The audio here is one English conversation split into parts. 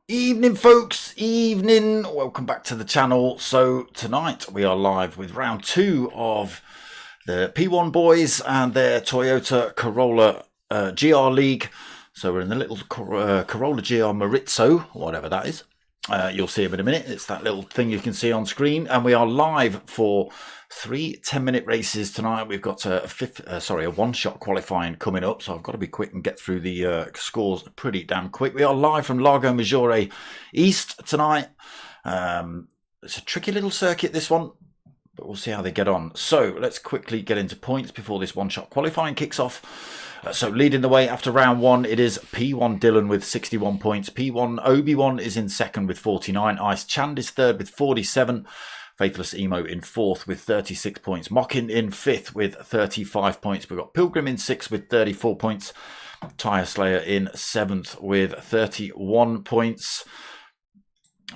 Evening folks, evening, welcome back to the channel. So tonight we are live with round 2 of the P1 boys and their Toyota Corolla GR League. So we're in the little Corolla GR Marizzo, whatever that is. You'll see him in a minute. It's that little thing you can see on screen, and we are live for 3 10-minute races tonight. We've got a one-shot qualifying coming up, so I've got to be quick and get through the scores pretty damn quick. We are live from Lago Maggiore East tonight. It's a tricky little circuit, this one, but we'll see how they get on. So let's quickly get into points before this one-shot qualifying kicks off. So leading the way after round 1, it is P1 Dylan with 61 points. P1 Obi-Wan is in second with 49. Ice Chand is third with 47. Faithless Emo in fourth with 36 points. Mockin in fifth with 35 points. We've got Pilgrim in sixth with 34 points. Tire Slayer in seventh with 31 points.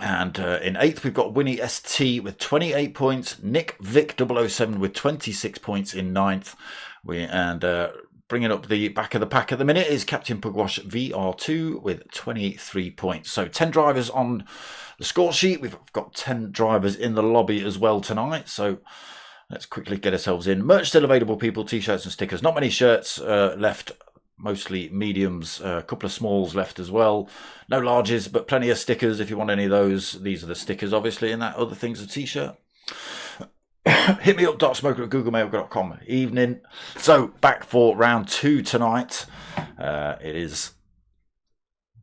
And in eighth, we've got Winnie ST with 28 points. Nick Vic 007 with 26 points in ninth. Bringing up the back of the pack at the minute is Captain Pugwash VR2 with 23 points. So 10 drivers on the score sheet. We've got 10 drivers in the lobby as well tonight. So let's quickly get ourselves in. Merch still available, people. T-shirts and stickers. Not many shirts left. Mostly mediums. A couple of smalls left as well. No larges, but plenty of stickers if you want any of those. These are the stickers, obviously, and that other thing's a T-shirt. Hit me up, darksmoker@googlemail.com. Evening. So back for round 2 tonight. It is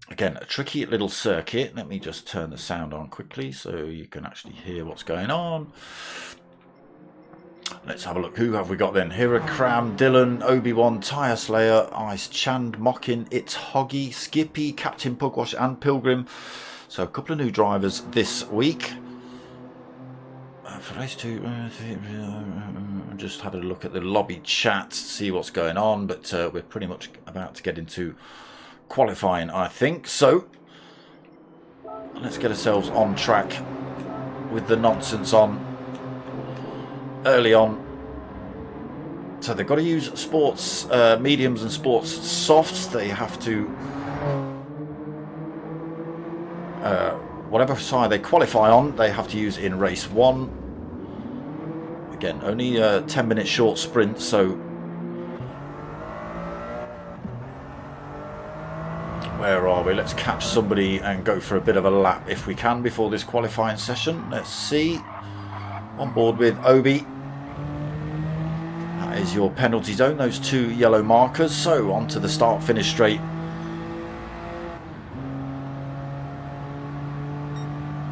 again a tricky little circuit. Let me just turn the sound on quickly so you can actually hear what's going on. Let's have a look. Who have we got then? Hirakram, Dylan, Obi-Wan, Tire Slayer, Ice Chand, Mockin, It's Hoggy, Skippy, Captain Pugwash and Pilgrim. So a couple of new drivers this week. For race 2, just having a look at the lobby chat to see what's going on, but we're pretty much about to get into qualifying, I think. So let's get ourselves on track with the nonsense on early on. So they've got to use sports mediums and sports softs. They have to whatever side they qualify on, they have to use in race 1. Again, only a 10-minute short sprint, so where are we? Let's catch somebody and go for a bit of a lap if we can before this qualifying session. Let's see. On board with Obi. That is your penalty zone, those 2 yellow markers. So on to the start-finish straight.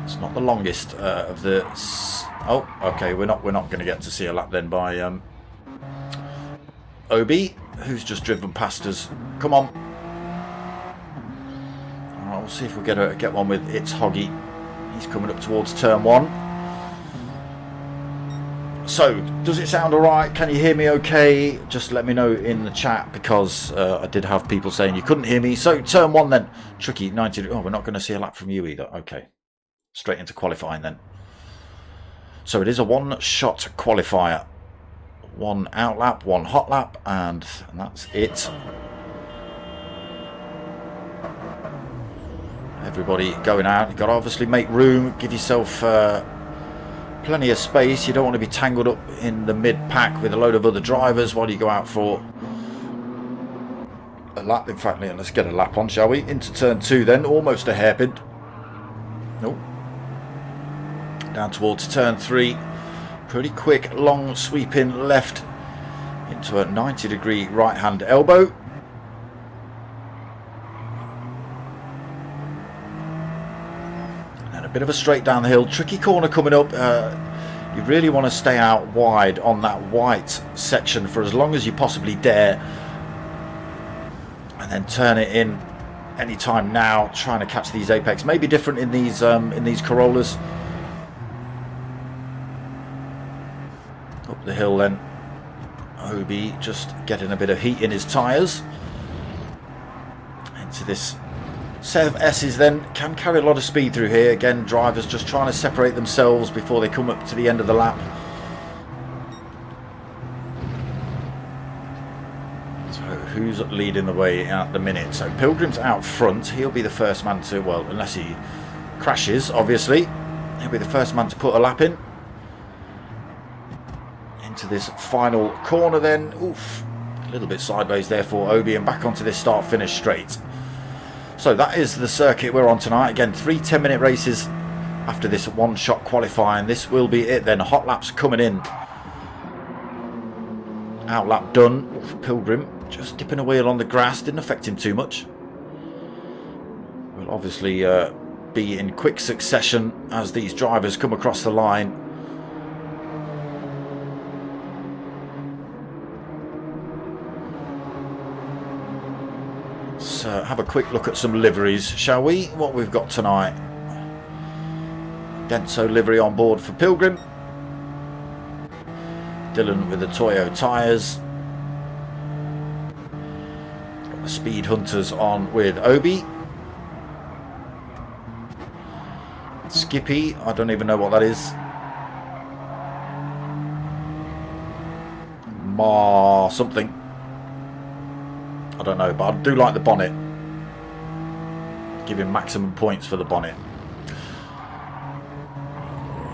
It's not the longest of the... Oh, okay, we're not going to get to see a lap then by Obi, who's just driven past us. Come on. All right, we'll see if we get one with It's Hoggy. He's coming up towards turn 1. So, does it sound all right? Can you hear me okay? Just let me know in the chat, because I did have people saying you couldn't hear me. So, turn 1 then. Tricky, 90... Oh, we're not going to see a lap from you either. Okay. Straight into qualifying then. So it is a one-shot qualifier. 1 out lap, 1 hot lap, and that's it. Everybody going out. You've got to obviously make room, give yourself plenty of space. You don't want to be tangled up in the mid-pack with a load of other drivers while you go out for a lap. In fact, let's get a lap on, shall we? Into turn 2 then, almost a hairpin. Nope. Down towards turn 3. Pretty quick, long sweeping left into a 90-degree right-hand elbow. And a bit of a straight down the hill. Tricky corner coming up. You really want to stay out wide on that white section for as long as you possibly dare. And then turn it in anytime now, trying to catch these apex. Maybe different in these Corollas. Up the hill then. Obi just getting a bit of heat in his tyres. Into this set of S's then, can carry a lot of speed through here. Again, drivers just trying to separate themselves before they come up to the end of the lap. So who's leading the way at the minute? So Pilgrim's out front. He'll be the first man to, well, unless he crashes, obviously. He'll be the first man to put a lap in. Into this final corner then. Oof, a little bit sideways there for Obi, and back onto this start-finish straight. So that is the circuit we're on tonight. Again, 3 10-minute races after this one-shot qualifying. This will be it then. Hot laps coming in. Out lap done. Pilgrim just dipping a wheel on the grass. Didn't affect him too much. Will obviously be in quick succession as these drivers come across the line. Have a quick look at some liveries, shall we? What we've got tonight. Denso livery on board for Pilgrim. Dylan with the Toyo tyres. Got the Speed Hunters on with Obi. Skippy, I don't even know what that is. Something. I don't know, but I do like the bonnet. Give him maximum points for the bonnet.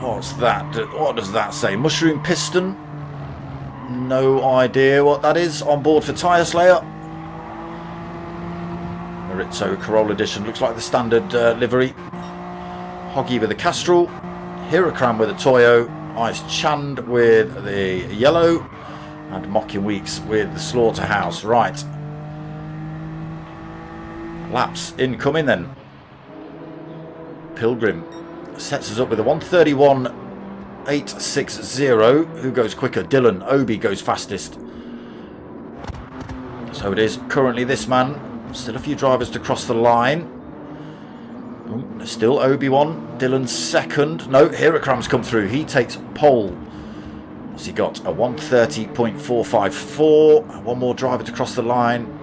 What's that? What does that say? Mushroom piston? No idea what that is. On board for Tyre Slayer. Marizzo Corolla edition. Looks like the standard livery. Hoggy with the Castrol. Hirokram with the Toyo. Ice Chand with the yellow. And Mocking Weeks with the Slaughterhouse. Right. Laps incoming then. Pilgrim sets us up with a 1:31.860. Who goes quicker? Dylan. Obi goes fastest. So it is currently this man. Still a few drivers to cross the line. Still Obi-Wan. Dylan's second. No, Hirokram's come through. He takes pole. What's he got? A 1:30.454. One more driver to cross the line.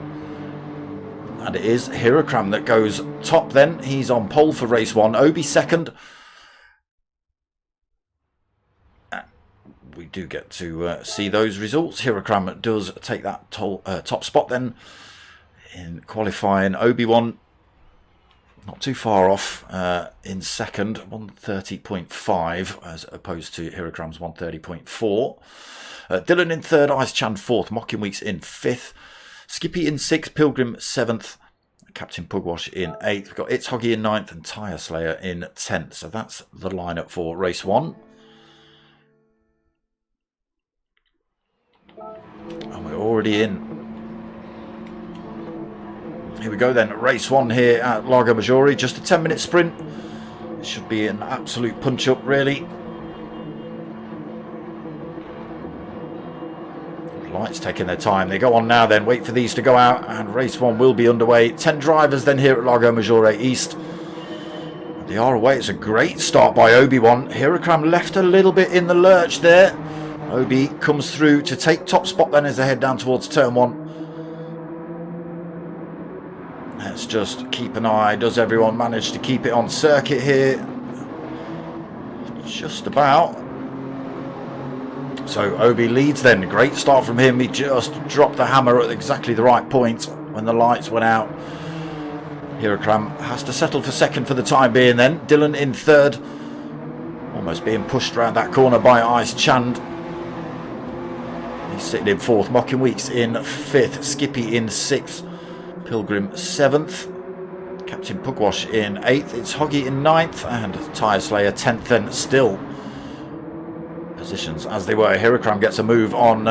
And it is Hirokram that goes top then. He's on pole for race 1. Obi second. We do get to see those results. Hirokram does take that top spot then in qualifying. Obi-Wan not too far off in second. 1:30.5 as opposed to Hirokram's 1:30.4. Dylan in third. Ice Chan fourth. Mocking Weeks in fifth. Skippy in 6th, Pilgrim 7th, Captain Pugwash in 8th. We've got It's Hoggy in 9th and Tyre Slayer in 10th. So that's the lineup for race 1. And we're already in. Here we go then, race 1 here at Lago Maggiore. Just a 10-minute sprint. It should be an absolute punch-up, really. Lights taking their time. They go on now then. Wait for these to go out and race 1 will be underway. 10 drivers then here at Lago Maggiore East. They are away. It's a great start by Obi-Wan. Hirokram left a little bit in the lurch there. Obi comes through to take top spot then as they head down towards turn 1. Let's just keep an eye. Does everyone manage to keep it on circuit here? Just about. So Obi leads then. Great start from him. He just dropped the hammer at exactly the right point when the lights went out. Hirokram has to settle for second for the time being then. Dylan in third. Almost being pushed around that corner by Ice Chand. He's sitting in fourth. Mocking Weeks in fifth. Skippy in sixth. Pilgrim 7th. Captain Pugwash in 8th. It's Hoggy in 9th. And Tyre Slayer 10th then still. Positions as they were. Hirokram gets a move on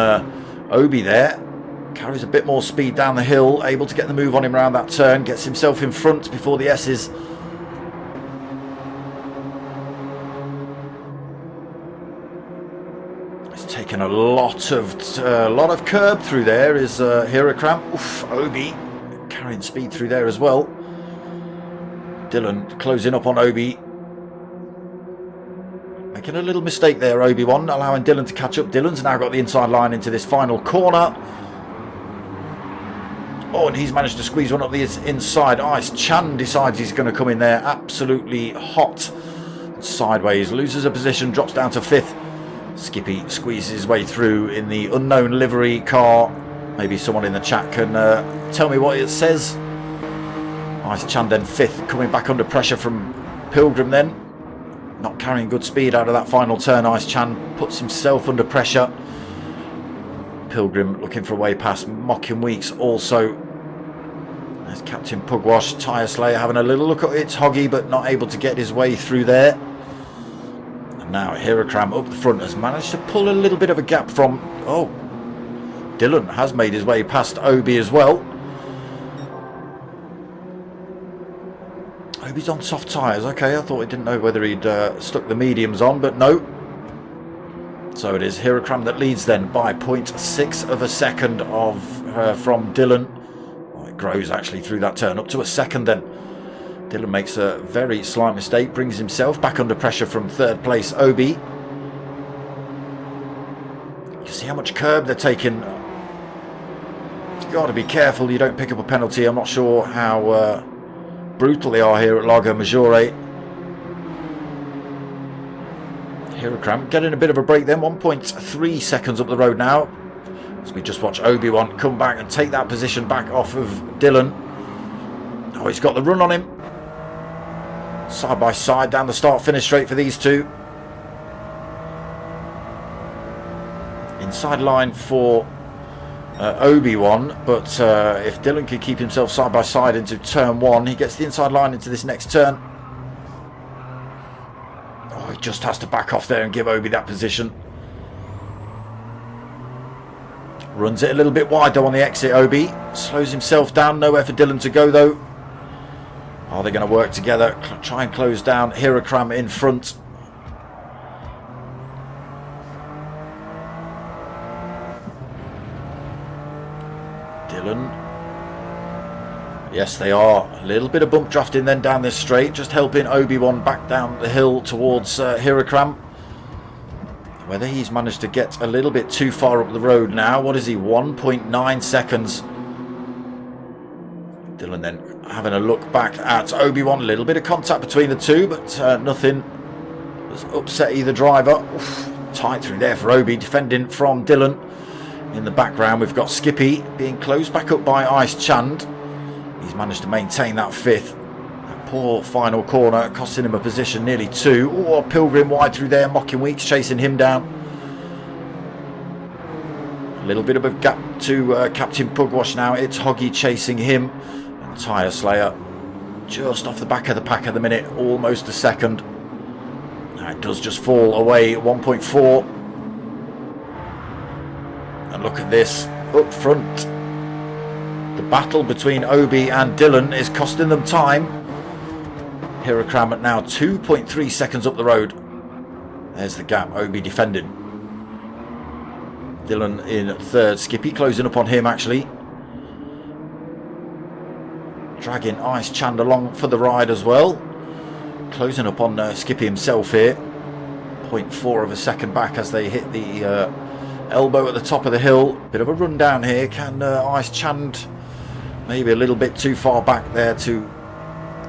Obi there carries a bit more speed down the hill, able to get the move on him around that turn, gets himself in front before the S's. He's taken a lot of curb through there is Hirakram. Oof, Obi carrying speed through there as well. Dylan closing up on Obi. Making a little mistake there, Obi-Wan, allowing Dylan to catch up. Dylan's now got the inside line into this final corner. Oh, and he's managed to squeeze one up the inside. Ice Chan decides he's going to come in there absolutely hot. Sideways, loses a position, drops down to 5th. Skippy squeezes his way through in the unknown livery car. Maybe someone in the chat can tell me what it says. Ice Chan then 5th, coming back under pressure from Pilgrim then. Not carrying good speed out of that final turn. Ice Chan puts himself under pressure. Pilgrim looking for a way past. Mocking Weeks also. There's Captain Pugwash. Tyre Slayer having a little look at its Hoggy, but not able to get his way through there. And now Hirakram up the front has managed to pull a little bit of a gap from... Oh, Dylan has made his way past Obi as well. Obi's on soft tyres. Okay, I thought he didn't know whether he'd stuck the mediums on, but no. So it is Hirakram that leads then by 0.6 of a second from Dylan. Well, it grows actually through that turn up to a second then. Dylan makes a very slight mistake, brings himself back under pressure from 3rd place Obi. You see how much curb they're taking. You've got to be careful you don't pick up a penalty. I'm not sure how brutal they are here at Lago Maggiore. Hirakram getting a bit of a break then, 1.3 seconds up the road now. As we just watch Obi-Wan come back and take that position back off of Dylan. Oh, he's got the run on him. Side by side down the start-finish straight for these two. Inside line for Obi-Wan, but if Dylan can keep himself side by side into turn 1, he gets the inside line into this next turn. Oh, he just has to back off there and give Obi that position. Runs it a little bit wide though on the exit. Obi slows himself down, nowhere for Dylan to go though. Are they going to work together, try and close down Hirakram in front? Dylan. Yes, they are. A little bit of bump drafting then down this straight, just helping Obi-Wan back down the hill towards Hirakram. Whether he's managed to get a little bit too far up the road now. What is he? 1.9 seconds. Dylan then having a look back at Obi-Wan. A little bit of contact between the two, but nothing has upset either driver. Oof, tight through there for Obi, defending from Dylan. In the background, we've got Skippy being closed back up by Ice Chand. He's managed to maintain that 5th. That poor final corner costing him a position, nearly 2. Oh, Pilgrim wide through there. Mocking Weeks chasing him down. A little bit of a gap to Captain Pugwash now. It's Hoggy chasing him. And Tyre Slayer just off the back of the pack at the minute. Almost a second. Now it does just fall away at 1.4. And look at this up front. The battle between Obi and Dylan is costing them time. Hirakram at now 2.3 seconds up the road. There's the gap. Obi defending. Dylan in 3rd. Skippy closing up on him actually. Dragging Ice Chand along for the ride as well. Closing up on Skippy himself here. 0.4 of a second back as they hit the elbow at the top of the hill. Bit of a run down here. Can Ice Chand maybe a little bit too far back there to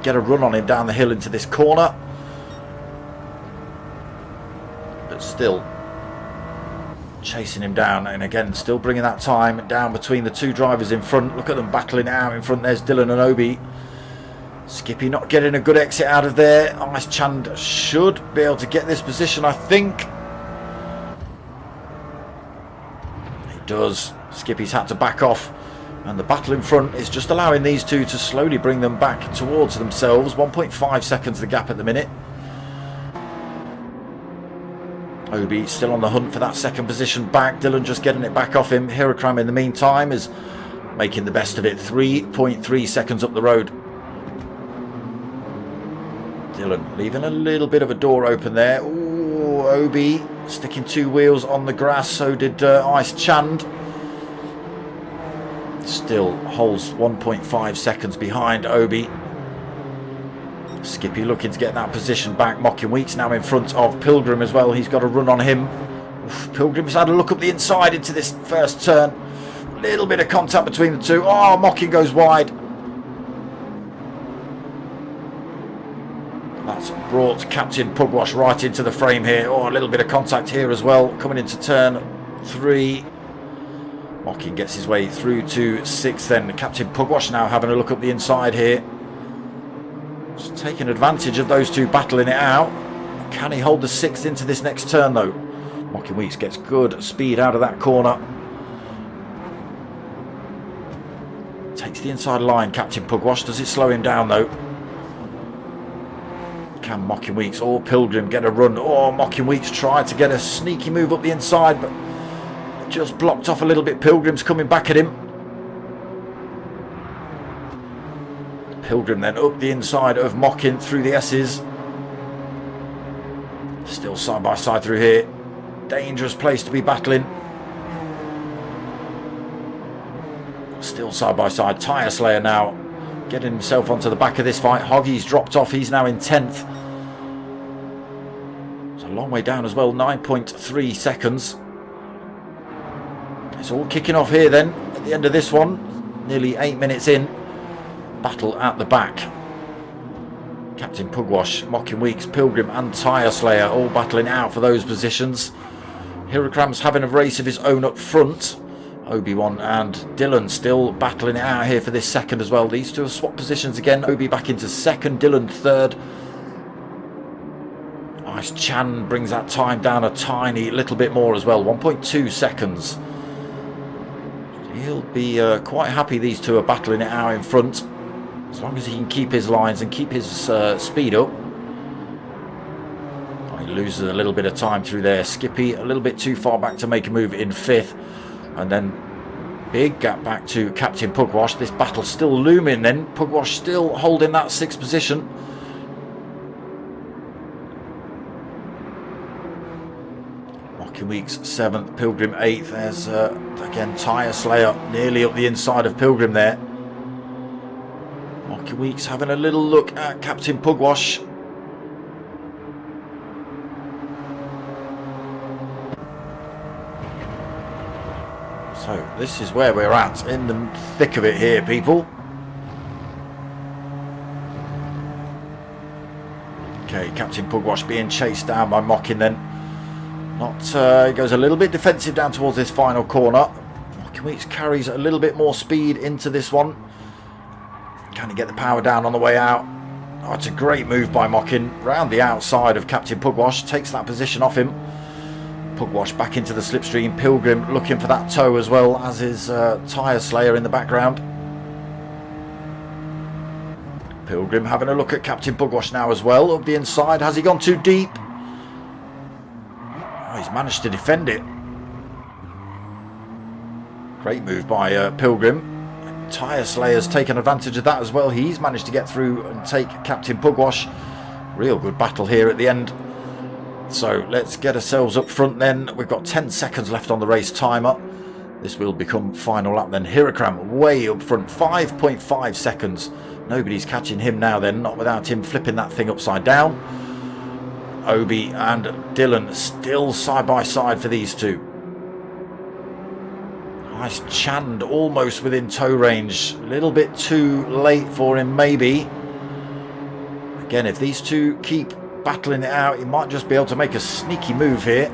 get a run on him down the hill into this corner? But still chasing him down, and again still bringing that time down between the two drivers in front. Look at them battling it out in front. There's Dylan and Obi. Skippy not getting a good exit out of there. Ice Chand should be able to get this position, I think. He does. Skippy's had to back off, and the battle in front is just allowing these two to slowly bring them back towards themselves. 1.5 seconds the gap at the minute. Obi still on the hunt for that second position back. Dylan just getting it back off him. Hirakram in the meantime is making the best of it. 3.3 seconds up the road. Dylan leaving a little bit of a door open there. Ooh, Obi sticking 2 wheels on the grass. So did Ice Chand. Still holds 1.5 seconds behind Obi. Skippy looking to get that position back. Mocking Weeks now in front of Pilgrim as well. He's got a run on him. Oof, Pilgrim's had a look up the inside into this first turn. A little bit of contact between the two. Oh, Mocking goes wide. That's brought Captain Pugwash right into the frame here. Oh, a little bit of contact here as well. Coming into turn 3. Mocking gets his way through to 6th then. Captain Pugwash now having a look up the inside here. Just taking advantage of those two battling it out. Can he hold the 6th into this next turn though? Mocking Weeks gets good speed out of that corner. Takes the inside line, Captain Pugwash. Does it slow him down though? Can Mocking Weeks or Pilgrim get a run? Oh, Mocking Weeks tried to get a sneaky move up the inside, but just blocked off a little bit. Pilgrim's coming back at him. Pilgrim then up the inside of Mocking through the S's. Still side by side through here. Dangerous place to be battling. Still side by side. Tyre Slayer now getting himself onto the back of this fight. Hoggy's dropped off. He's now in 10th. It's a long way down as well. 9.3 seconds. It's all kicking off here then at the end of this one. Nearly 8 minutes in. Battle at the back. Captain Pugwash, Mocking Weeks, Pilgrim and Tyre Slayer all battling out for those positions. Hirakram's having a race of his own up front. Obi-Wan and Dylan still battling it out here for this second as well. These two have swapped positions again. Obi back into 2nd, Dylan 3rd. Ice Chan brings that time down a tiny little bit more as well. 1.2 seconds. He'll be quite happy these two are battling it out in front. As long as he can keep his lines and keep his speed up. He loses a little bit of time through there. Skippy a little bit too far back to make a move in 5th. And then big gap back to Captain Pugwash. This battle still looming then. Pugwash still holding that 6th position. Mocking Weeks 7th, Pilgrim 8th. There's again Tyre Slayer nearly up the inside of Pilgrim there. Mocking Weeks having a little look at Captain Pugwash. So this is where we're at in the thick of it here, people. Okay, Captain Pugwash being chased down by Mocking then. He goes a little bit defensive down towards this final corner. Mocking Weeks carries a little bit more speed into this one. Can he get the power down on the way out? Oh, it's a great move by Mocking. Round the outside of Captain Pugwash. Takes that position off him. Pugwash back into the slipstream. Pilgrim looking for that toe as well, as is Tyre Slayer in the background. Pilgrim having a look at Captain Pugwash now as well. Up the inside. Has he gone too deep? Oh, he's managed to defend it. Great move by Pilgrim. Tyre Slayer's taken advantage of that as well. He's managed to get through and take Captain Pugwash. Real good battle here at the end. So let's get ourselves up front then. We've got 10 seconds left on the race timer. This will become final lap then. Hirakram way up front, 5.5 seconds. Nobody's catching him now then, not without him flipping that thing upside down. Obi and Dylan still side by side for these two. Nice Chand almost within tow range. A little bit too late for him maybe. Again, if these two keep battling it out, he might just be able to make a sneaky move here.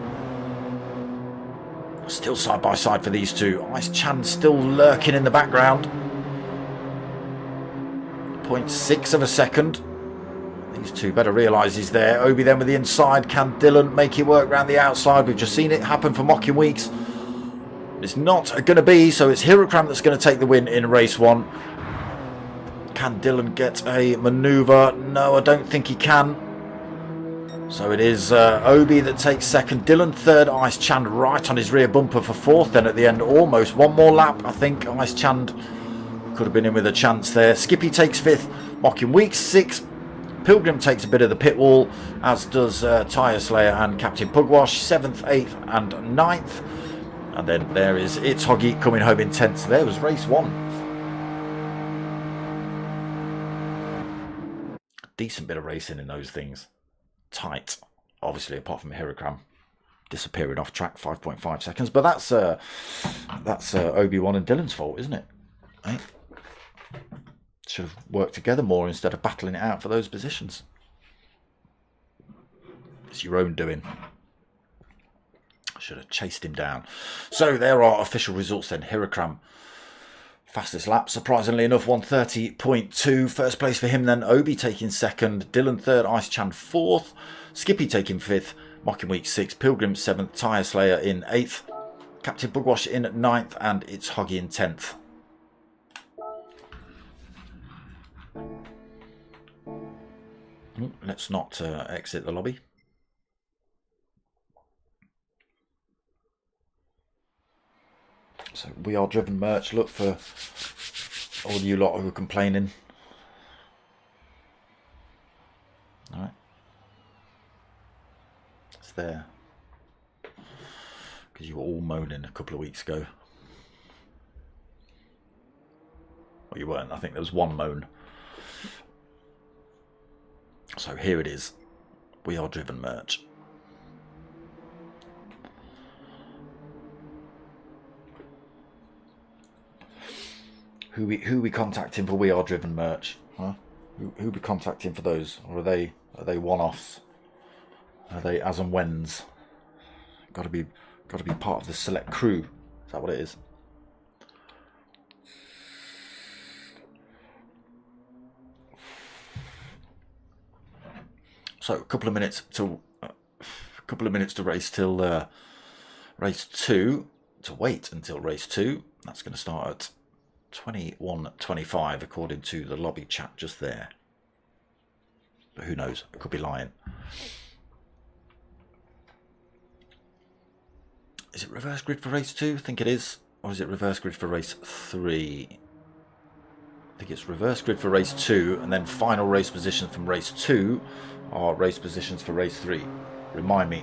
Still side by side for these two. Ice Chan still lurking in the background. 0.6 of a second. These two better realise he's there. Obi then with the inside. Can Dylan make it work around the outside? We've just seen it happen for Mocking Weeks. It's not going to be, so it's Hirakram that's going to take the win in race 1. Can Dylan get a manoeuvre? No, I don't think he can. So it is Obi that takes second. Dylan third. Ice Chand right on his rear bumper for fourth. Then at the end, almost one more lap. I think Ice Chand could have been in with a chance there. Skippy takes fifth. Mocking Weeks sixth. Pilgrim takes a bit of the pit wall, as does Tyre Slayer and Captain Pugwash. 7th, 8th and 9th. And then there is It's Hoggy coming home in 10th. There was race 1. Decent bit of racing in those things. Tight, obviously, apart from Heracram disappearing off track 5.5 seconds. But that's Obi-Wan and Dylan's fault, isn't it? Right? Should have worked together more instead of battling it out for those positions. It's your own doing. Should have chased him down. So there are official results then. Heracram, fastest lap, surprisingly enough, 1:30.2. First place for him then. Obi taking second. Dylan third. Ice Chand fourth. Skippy taking fifth. Mocking Week 6th. Pilgrim 7th. Tyre Slayer in 8th. Captain Pugwash in 9th. And It's Hoggy in 10th. Let's not exit the lobby. So We Are Driven merch. Look for all you lot who are complaining. All right, it's there because you were all moaning a couple of weeks ago. Well, you weren't. I think there was one moan. So here it is. We Are Driven merch. Who we contacting for We Are Driven merch? Huh? Who we contacting for those? Or are they one-offs? Are they as and whens? Got to be part of the select crew. Is that what it is? So a couple of minutes to race till race 2. To wait until race 2. That's going to start at 21:25 according to the lobby chat just there. But who knows? I could be lying. Is it reverse grid for race 2? I think it is. Or is it reverse grid for race 3? I think it's reverse grid for race 2, and then final race positions from race 2 are race positions for race 3. Remind me.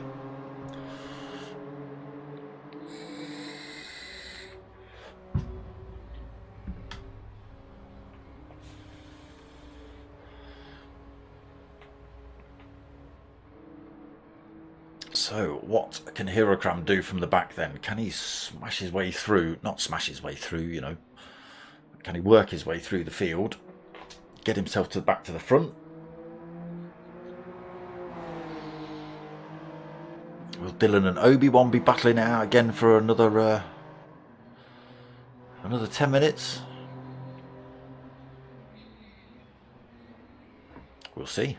So what can Heracram do from the back then? Can he smash his way through? Not smash his way through, you know. Can he work his way through the field? Get himself back to the front? Will Dylan and Obi-Wan be battling it out again for another 10 minutes? We'll see.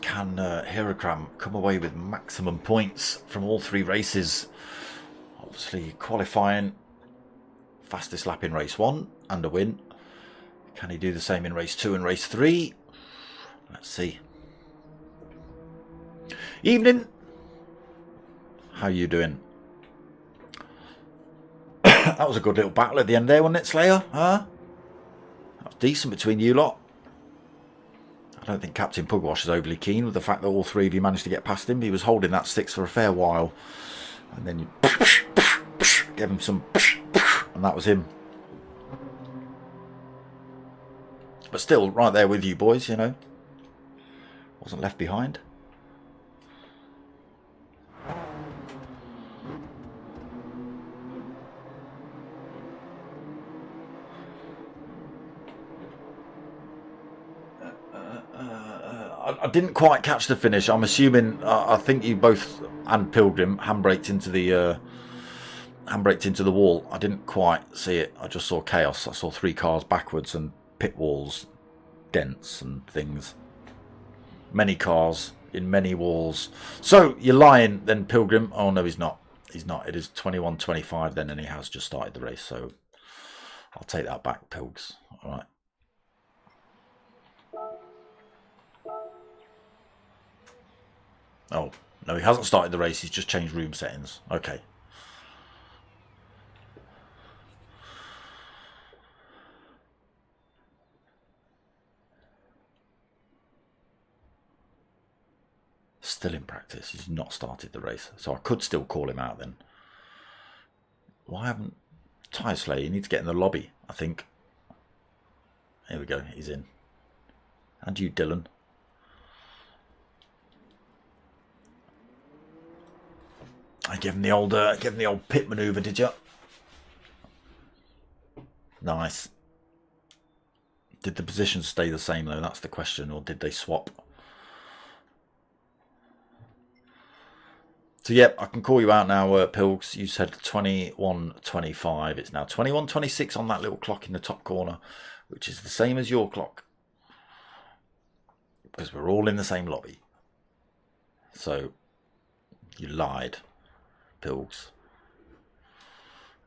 Can Heracram come away with maximum points from all 3 races? Obviously qualifying, fastest lap in race 1 and a win. Can he do the same in race 2 and race 3? Let's see. Evening. How you doing? That was a good little battle at the end there, wasn't it, Slayer? Huh? That was decent between you lot. I don't think Captain Pugwash is overly keen with the fact that all 3 of you managed to get past him. He was holding that 6 for a fair while. And then you gave him some, and that was him. But still, right there with you boys, you know. Wasn't left behind. I didn't quite catch the finish. I'm assuming, I think you both and Pilgrim handbraked into the handbraked into the wall. I didn't quite see it. I just saw chaos. I saw 3 cars backwards and pit walls, dents and things. Many cars in many walls. So you're lying then, Pilgrim. Oh no, he's not. He's not. It is 21:25 then, and he has just started the race. So I'll take that back, Pilgs. All right. Oh no, he hasn't started the race. He's just changed room settings. Okay. Still in practice. He's not started the race, so I could still call him out then. Why haven't Tyre Slayer? You need to get in the lobby, I think. Here we go. He's in. And you, Dylan. I gave him the old pit maneuver, did you? Nice. Did the positions stay the same though? That's the question, or did they swap? So, yep, I can call you out now, Pilgs. You said 21:25. It's now 21:26 on that little clock in the top corner, which is the same as your clock. Because we're all in the same lobby. So, you lied, Pilgs.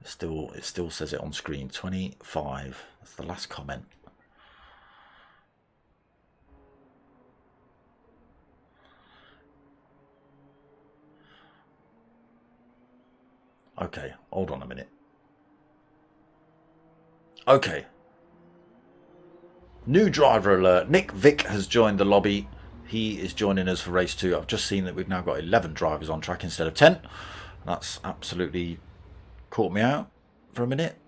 It still says it on screen. 25. That's the last comment. Okay, hold on a minute. Okay. New driver alert. Nick Vick has joined the lobby. He is joining us for race 2. I've just seen that we've now got 11 drivers on track instead of 10. That's absolutely caught me out for a minute.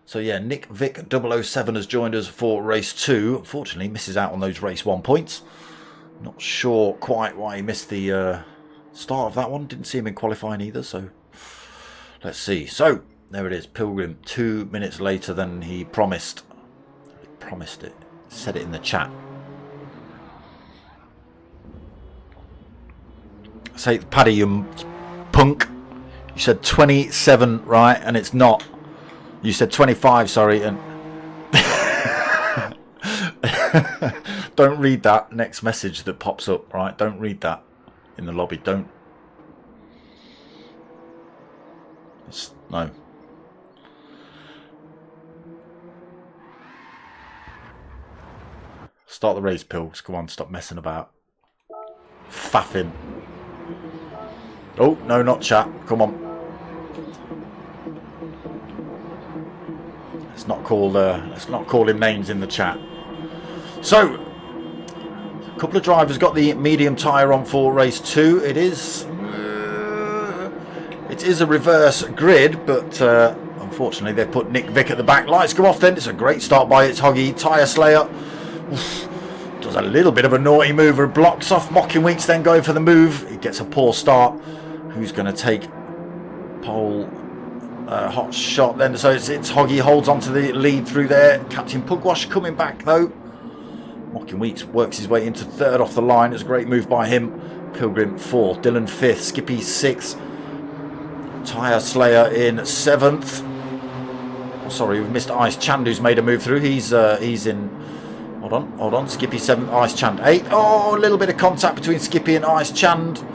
So yeah, Nick Vick 007 has joined us for race 2. Unfortunately, misses out on those race 1 points. Not sure quite why he missed the start of that one. Didn't see him in qualifying either, so let's see. So there it is, Pilgrim 2 minutes later than he promised. He promised it. Said it in the chat. Say, Paddy, you punk. You said 27, right? And it's not. You said 25, sorry. And don't read that next message that pops up, right? Don't read that in the lobby. Don't. No. Start the race, Pills. Come on, stop messing about. Faffing. Oh, no, not chat. Come on. Let's not call him names in the chat. So, a couple of drivers got the medium tyre on for race 2. It is a reverse grid, but unfortunately they've put Nick Vick at the back. Lights go off then. It's a great start by It's Hoggy. Tyre Slayer. Oof. Does a little bit of a naughty move, blocks off Mocking Weeks, then going for the move. He gets a poor start. Who's going to take pole? Hot shot then. So it's Hoggy holds onto the lead through there. Captain Pugwash coming back though. Mocking Weeks works his way into 3rd off the line. It's a great move by him. Pilgrim 4th, Dylan 5th, Skippy 6th. Tyre Slayer in 7th. Oh, sorry, we've missed Ice Chand, who's made a move through. He's in. Hold on. Skippy 7th, Ice Chand 8th. Oh, a little bit of contact between Skippy and Ice Chand.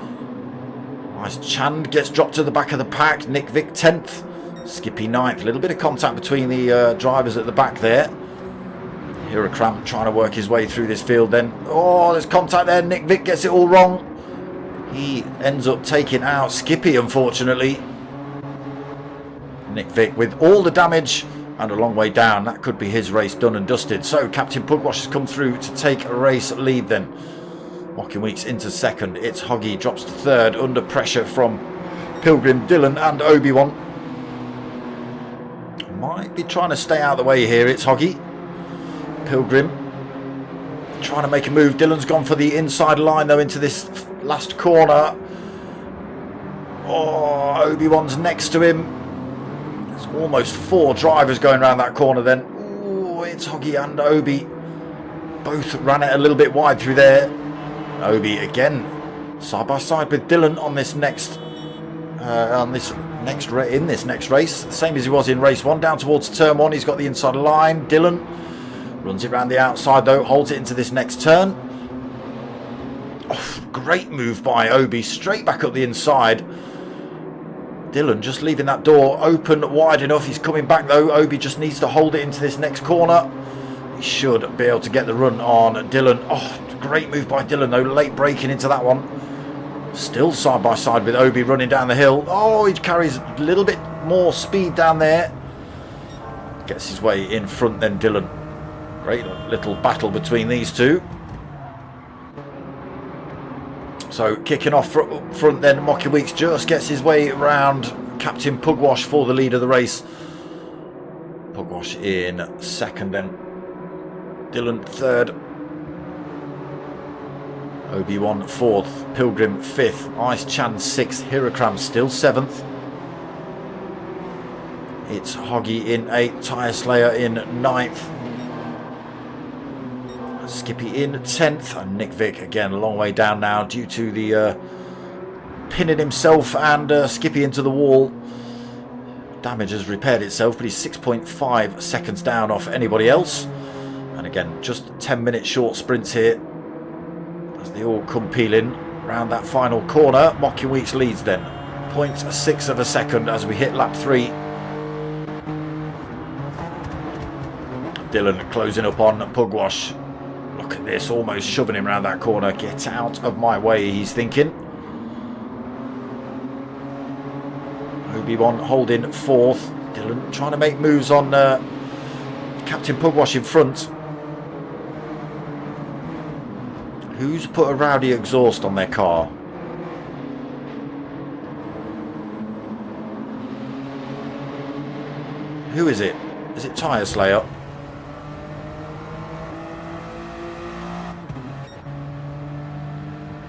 Ice Chand gets dropped to the back of the pack. Nick Vick 10th. Skippy 9th. A little bit of contact between the drivers at the back there. Hiracramp trying to work his way through this field then. Oh, there's contact there. Nick Vick gets it all wrong. He ends up taking out Skippy, unfortunately. Nick Vick with all the damage and a long way down. That could be his race done and dusted. So Captain Pugwash has come through to take a race lead then. Mocking Weeks into 2nd. It's Hoggy drops to 3rd under pressure from Pilgrim, Dylan and Obi-Wan. Might be trying to stay out of the way here. It's Hoggy. Pilgrim trying to make a move. Dylan's gone for the inside line though into this last corner. Oh, Obi-Wan's next to him. There's almost 4 drivers going around that corner then. Oh, it's Hoggy and Obi. Both ran it a little bit wide through there. Obi again side by side with Dylan on this next on this in this next race, same as he was in race 1. Down towards turn 1, he's got the inside line. Dylan runs it round the outside though, holds it into this next turn. Oh, great move by Obi, straight back up the inside. Dylan just leaving that door open wide enough. He's coming back though. Obi just needs to hold it into this next corner. He should be able to get the run on Dylan. Oh, great move by Dylan though, late braking into that one. Still side by side with Obi running down the hill. Oh, he carries a little bit more speed down there. Gets his way in front then, Dylan. Great little battle between these two. So kicking off up front then, Mocky Weeks just gets his way around Captain Pugwash for the lead of the race. Pugwash in second then. Dylan third. Obi-Wan 4th, Pilgrim 5th, Ice Chan 6th, Hirakram still 7th. It's Hoggy in 8th, Tyre Slayer in 9th. Skippy in 10th, and Nick Vick again a long way down now due to the pinning himself and Skippy into the wall. Damage has repaired itself, but he's 6.5 seconds down off anybody else. And again, just 10-minute short sprints here. As they all come peeling around that final corner. Mocky Weeks leads then, 0.6 of a second as we hit lap 3. Dylan closing up on Pugwash. Look at this, almost shoving him around that corner. Get out of my way, he's thinking. Obi-Wan holding 4th. Dylan trying to make moves on Captain Pugwash in front. Who's put a rowdy exhaust on their car? Who is it? Is it Tyre Slayer?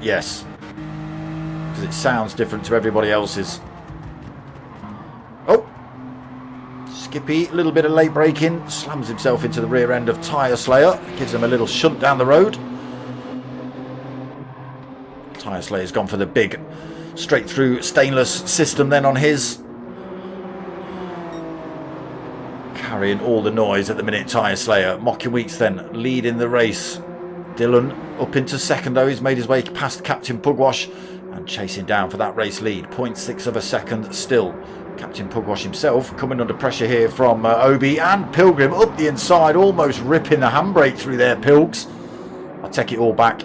Yes. Because it sounds different to everybody else's. Oh! Skippy, a little bit of late braking. Slams himself into the rear end of Tyre Slayer. Gives him a little shunt down the road. Tyre Slayer's gone for the big straight through stainless system then on his. Carrying all the noise at the minute, Tyre Slayer. Mocky Weeks then leading the race. Dylan up into second though. He's made his way past Captain Pugwash and chasing down for that race lead. 0.6 of a second still. Captain Pugwash himself coming under pressure here from Obi and Pilgrim up the inside, almost ripping the handbrake through their Pilgs. I'll take it all back.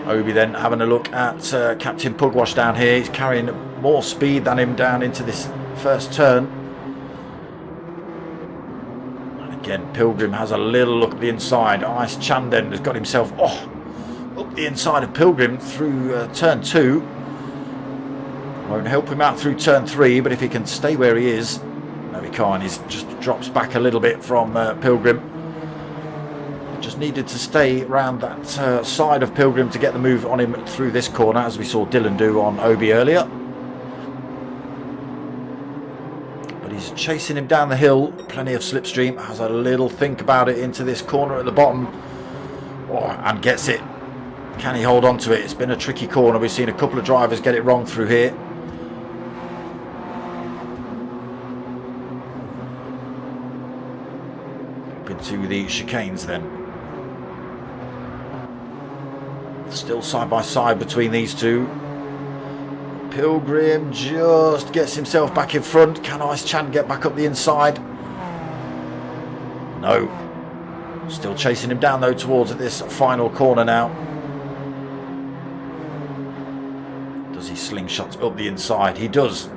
Obi then having a look at Captain Pugwash down here. He's carrying more speed than him down into this first turn. And again, Pilgrim has a little look at the inside. Ice Chan then has got himself up the inside of Pilgrim through turn 2. Won't help him out through turn 3, but if he can stay where he is. No, he can't. He just drops back a little bit from Pilgrim. Just needed to stay around that side of Pilgrim to get the move on him through this corner, as we saw Dylan do on Obi earlier. But he's chasing him down the hill. Plenty of slipstream. Has a little think about it into this corner at the bottom. Oh, and gets it. Can he hold on to it? It's been a tricky corner. We've seen a couple of drivers get it wrong through here. Up into the chicanes then. Still side by side between these two. Pilgrim just gets himself back in front. Can Ice Chan get back up the inside? No. Still chasing him down though towards this final corner now. Does he slingshot up the inside? He does.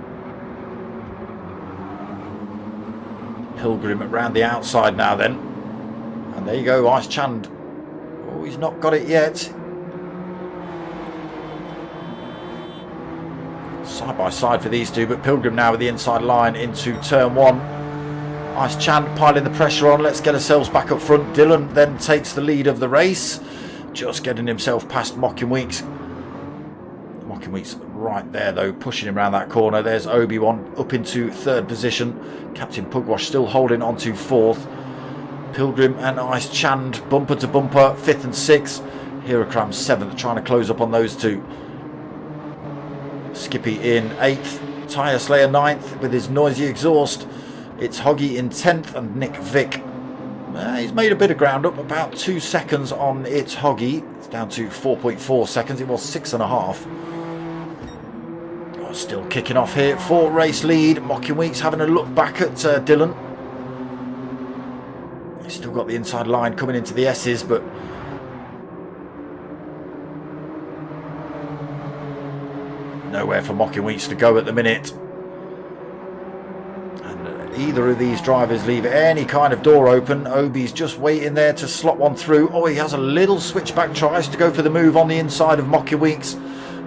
Pilgrim around the outside now then. And there you go, Ice Chan. Oh, he's not got it yet. Side by side for these two, but Pilgrim now with the inside line into turn 1. Ice Chan piling the pressure on. Let's get ourselves back up front. Dylan then takes the lead of the race, just getting himself past Mocking Weeks. Mocking Weeks right there though, pushing him around that corner. There's Obi-Wan up into 3rd position. Captain Pugwash still holding on to 4th. Pilgrim and Ice Chan bumper to bumper, 5th and 6th. Hirakram 7th, trying to close up on those two. Skippy in 8th, Tyre Slayer 9th with his noisy exhaust. It's Hoggy in 10th and Nick Vick. He's made a bit of ground up, about 2 seconds on It's Hoggy. It's down to 4.4 seconds, it was 6.5. Oh, still kicking off here, 4 race lead. Mocking Weeks having a look back at Dylan. He's still got the inside line coming into the S's, but nowhere for Mocking Weeks to go at the minute. And either of these drivers leave any kind of door open. Obi's just waiting there to slot one through. Oh, he has a little switchback, tries to go for the move on the inside of Mocking Weeks.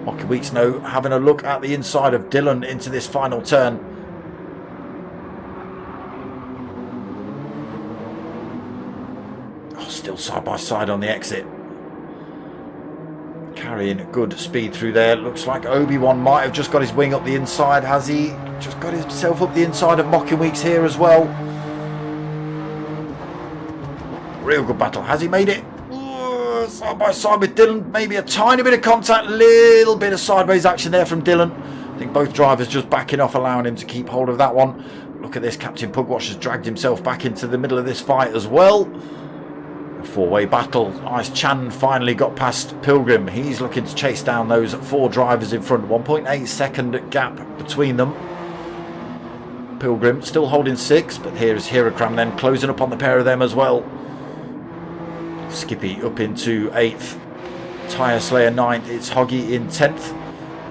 Mocking Weeks now having a look at the inside of Dylan into this final turn. Oh, still side by side on the exit. Carrying good speed through there. Looks like Obi-Wan might have just got his wing up the inside. Has he just got himself up the inside of Mocking Weeks here as well? Real good battle. Has he made it? Ooh, side by side with Dylan. Maybe a tiny bit of contact. Little bit of sideways action there from Dylan. I think both drivers just backing off, allowing him to keep hold of that one. Look at this. Captain Pugwash has dragged himself back into the middle of this fight as well. Four-way battle. Ice Chan finally got past Pilgrim. He's looking to chase down those 4 drivers in front. 1.8 second gap between them. Pilgrim still holding 6, but here is Hirakram then closing up on the pair of them as well. Skippy up into 8th. Tyre Slayer 9th. It's Hoggy in 10th.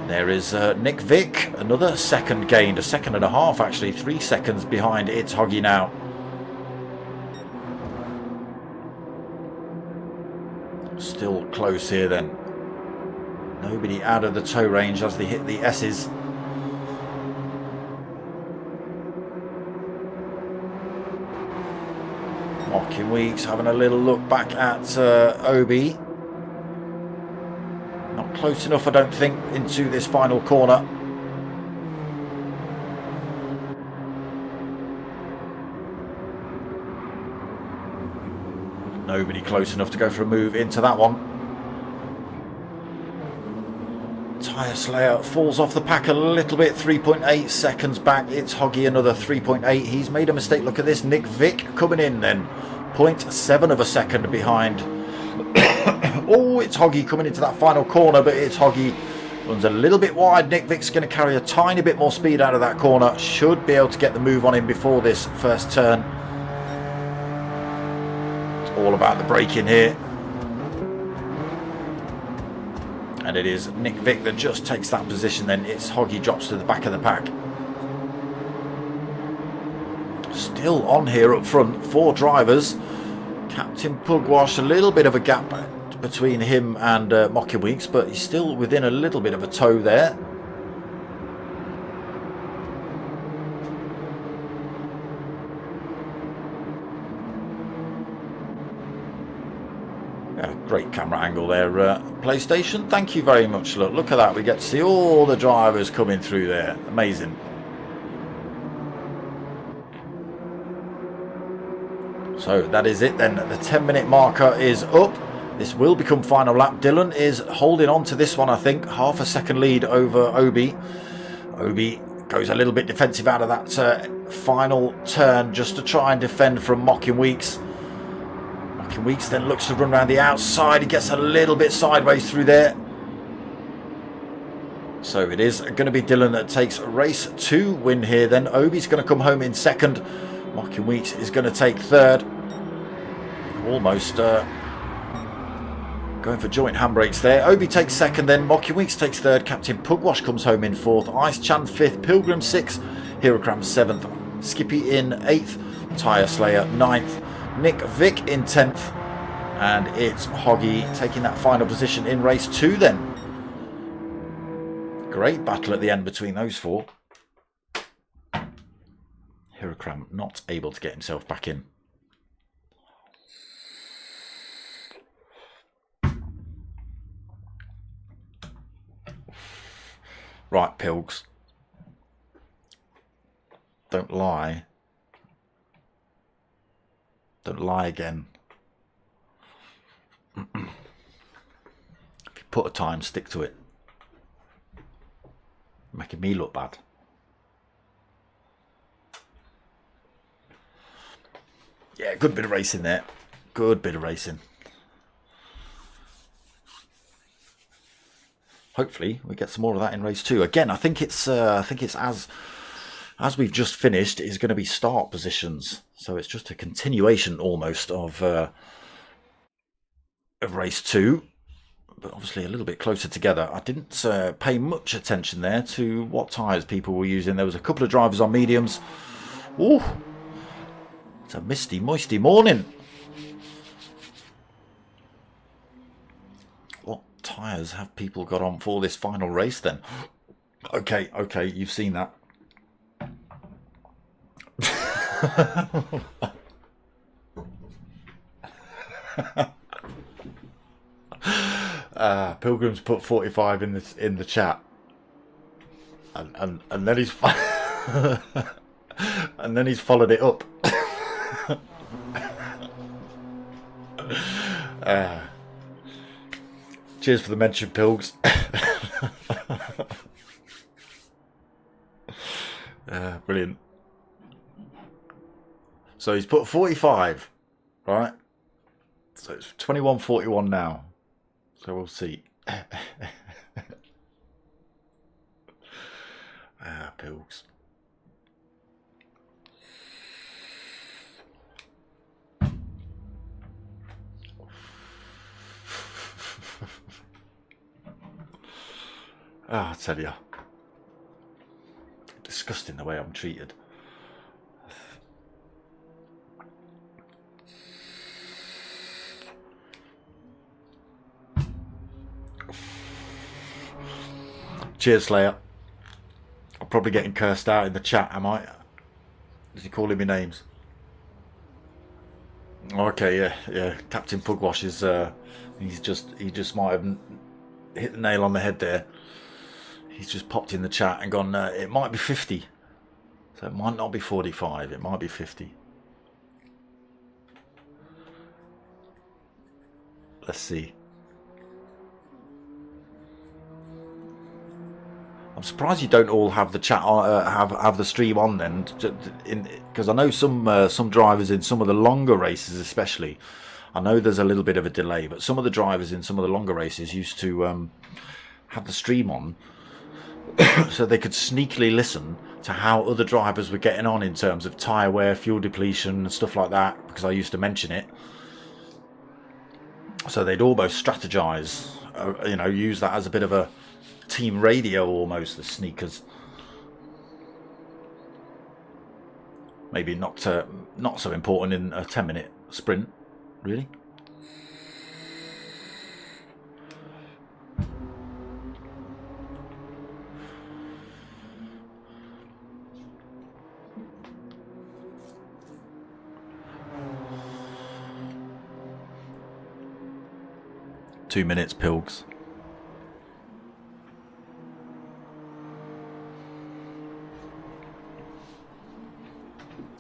There is Nick Vick, another second gained, a second and a half actually, 3 seconds behind It's Hoggy now. Still close here then. Nobody out of the tow range as they hit the S's. Mocking Weeks having a little look back at Obi. Not close enough, I don't think, into this final corner. Nobody close enough to go for a move into that one. Tyre Slayer falls off the pack a little bit, 3.8 seconds back. It's Hoggy another 3.8. He's made a mistake. Look at this. Nick Vick coming in then. 0.7 of a second behind. Oh, It's Hoggy coming into that final corner, but It's Hoggy runs a little bit wide. Nick Vick's going to carry a tiny bit more speed out of that corner. Should be able to get the move on him before this first turn. All about the braking here, and it is Nick Vick that just takes that position. Then It's Hoggy drops to the back of the pack. Still on here up front, 4 drivers. Captain Pugwash, a little bit of a gap between him and Mocking Weeks, but he's still within a little bit of a tow there. Great camera angle there, PlayStation. Thank you very much. Look at that. We get to see all the drivers coming through there. Amazing. So that is it then. The 10-minute marker is up. This will become final lap. Dylan is holding on to this one, I think. Half a second lead over Obi. Obi goes a little bit defensive out of that final turn just to try and defend from Mocking Weeks. Mocking Weeks then looks to run around the outside. He gets a little bit sideways through there. So it is going to be Dylan that takes race 2 win here then. Obi's going to come home in second. Mocking Weeks is going to take third. Almost going for joint handbrakes there. Obi takes second then. Mocking Weeks takes third. Captain Pugwash comes home in fourth. Ice Chan 5th. Pilgrim 6th. Hirakram 7th. Skippy in 8th. Tyre Slayer 9th. Nick Vick in 10th. And it's Hoggy taking that final position in race 2 then. Great battle at the end between those 4. Hirakram not able to get himself back in. Right, Pilgs. Don't lie. Don't lie again. put a time, stick to it. Making me look bad. Yeah, good bit of racing there. Good bit of racing. Hopefully we get some more of that in race 2. Again, I think it's as we've just finished is going to be start positions. So it's just a continuation almost of race 2, but obviously a little bit closer together. I didn't pay much attention there to what tyres people were using. There was a couple of drivers on mediums. Ooh, it's a misty, moisty morning. What tyres have people got on for this final race then? Okay, you've seen that. Pilgrim's put 45 in the chat, and then he's and then he's followed it up. Cheers for the mention, Pilgs. Brilliant. So he's put 45, right? So it's 21:41 now. So we'll see. Pills. I tell you, disgusting the way I'm treated. Cheers, Slayer. I'm probably getting cursed out in the chat, am I? Is he calling me names? Okay, yeah. Captain Pugwash is he just might have hit the nail on the head there. He's just popped in the chat and gone, it might be 50. So it might not be 45, it might be 50. Let's see. I'm surprised you don't all have the chat on, have the stream on then, because I know some drivers in some of the longer races, especially. I know there's a little bit of a delay, but some of the drivers in some of the longer races used to have the stream on, so they could sneakily listen to how other drivers were getting on in terms of tyre wear, fuel depletion, and stuff like that. Because I used to mention it, so they'd almost strategize, use that as a bit of a team radio almost, the sneakers. Maybe not so important in a 10-minute sprint, really. Two minutes, Pilgs.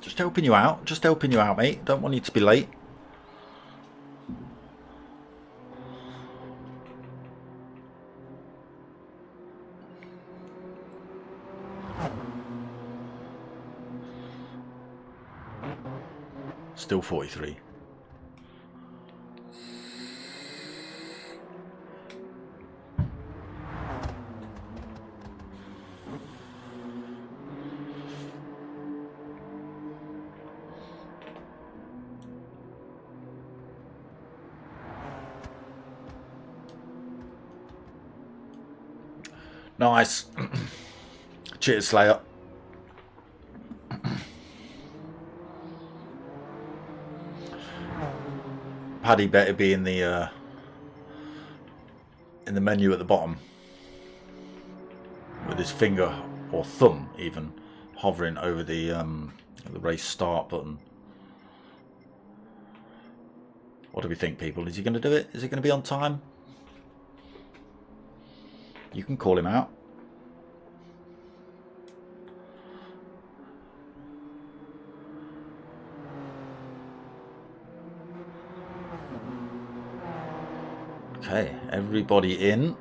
Just helping you out, mate. Don't want you to be late. Still 43. Nice. Cheers, Slayer. Paddy better be in the menu at the bottom with his finger or thumb even hovering over the race start button. What do we think, people? Is he going to do it? Is it going to be on time? You can call him out. Okay, everybody in.